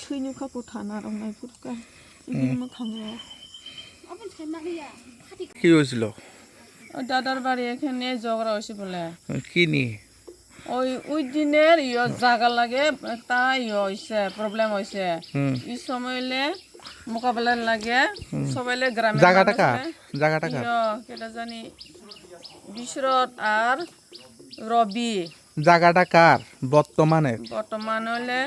थैनुखाखौ थाना रंनायफोरखौ इदिनो खाङो কি হয়েছিল দাদার বাড়ি এখানে ঝগড়া হয়েছে বলে কি নিয়ে ওই দিনের জায়গা লাগে তা হয়েছে প্রবলেম হয়েছে এই সময়লে মোকাবেলা লাগে সবাইলে গ্রামে জায়গাটা কেটা জানি বিশরত আর রবি জায়গাটা কার বর্তমানে হলে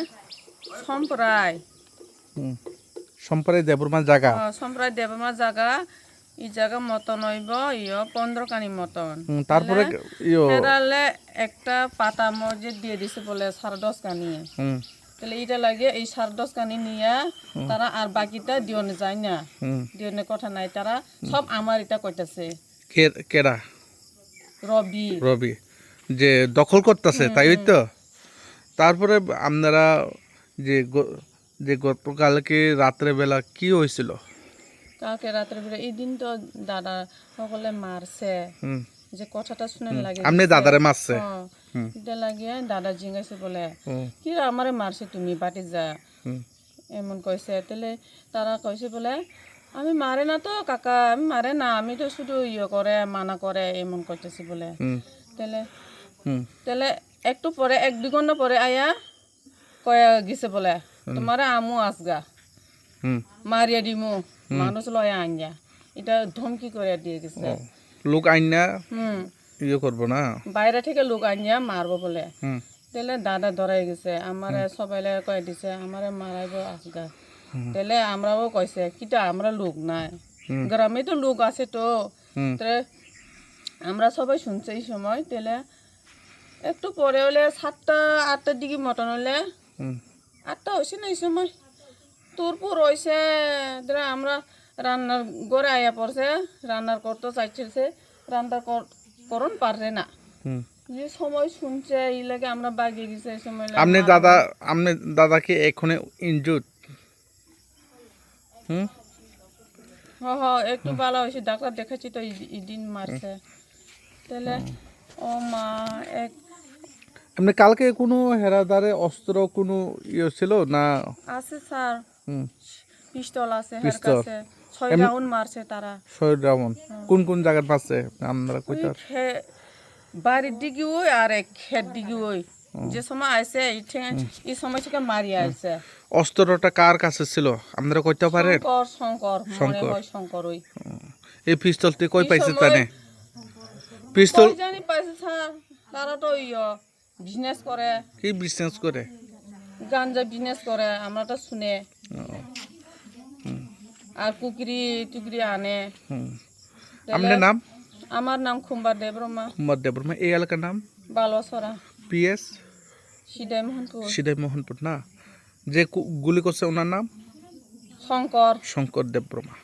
সম্প্রায় দেবরমা জায়গা সম্প্রায় দেবরমা জায়গা এই জায়গা মতন হইব 15 কানি মতন তারপরে ফেরালে একটা পাতা মসজিদ দিয়ে দিছে বলে 10.5 কানি তাহলে এটা লাগে এই 10.5 কানি নিয়ে তারা আর বাকিটা দিওনে যায় না দিওনে কথা নাই তারা সব আমার এটা কইতাছে কেডা রবি যে দখল করতেছে তাই তো তারপরে আপনারা যে গতকালকে রাত্রে বেলা কি হয়েছিল কালকে রাত্রে বেলা এই দিন তো দাদা সকলে মারছে যে কথাটা শুনে লাগে আপনি দাদারে মারছে এটা লাগে দাদা জিঙ্গাইছে বলে কি আমারে মারছে তুমি বাটি যা এমন কইছে তাহলে তারা কইছে বলে আমি মারে না তো কাকা আমি মারে না আমি তো শুধু করে মানা করে এমন করতেছি বলে তাহলে একটু পরে 1-2 ঘন্টা পরে আয়া কয়ে গেছে বলে তোমারে আমু আসগা মারিয়া দিমু মানুষ লয়া আনজা এটা ধমকি করে দিয়ে গেছে লোক আইনা করবো না বাইরে থেকে লোক আনজা মারবো বলে তাহলে দাদা ধরাই গেছে আমারে সবাইলে কয়ে দিছে আমারে মারাইব আসগা তাহলে আমরাও কইছে কিটা আমরা লোক নাই গ্রামে তো লোক আছে তো আমরা সবাই শুনছে এই সময় তাহলে একটু পরে হলে 7টা-8টার দিকে মতন হলে 8টা হয়েছে না এই সময় তোরপুর হয়েছে আমরা রান্নার ঘরে আয়া পড়ছে রান্নার করতে চাইছে রান্না করন পারছে না যে সময় শুনছে এই লাগে আমরা বাগিয়ে গেছে এই সময় আপনি দাদাকে এখনে ইনজুর্ড একটু ভালো হয়েছে ডাক্তার দেখাচ্ছি তো এই দিন মারছে তাহলে ও মা আপনি কালকে কোনো হেরাদারে অস্ত্র কোনো ছিল না আছে স্যার পিস্তল আছে হের কাছে 6 রাউন্ড মারছে তারা 6 রাউন্ড কোন জায়গায় মারছে আমরা কইতার বাড়ির দিকে ওই আর খেত দিকে ওই যে সময় আইছে এই সময় থেকে মারি আইছে অস্ত্রটা কার কাছে ছিল আমরা কইতে পারে শঙ্কর ওই এই পিস্তলটি কই পাইছে তানে পিস্তল জানি পাইছে স্যার তারা তো বিজনেস করে কি বিজনেস করে গাঞ্জা বিজনেস করে আমরা তো শুনে আর টুকরি আনে আপনার নাম আমার নাম খুম্বার দেবরমা এই এলাকার নাম বালসরা পিএস সিদাই মোহনপুর না যে গুলি করছে ওনার নাম শঙ্কর দেববর্মা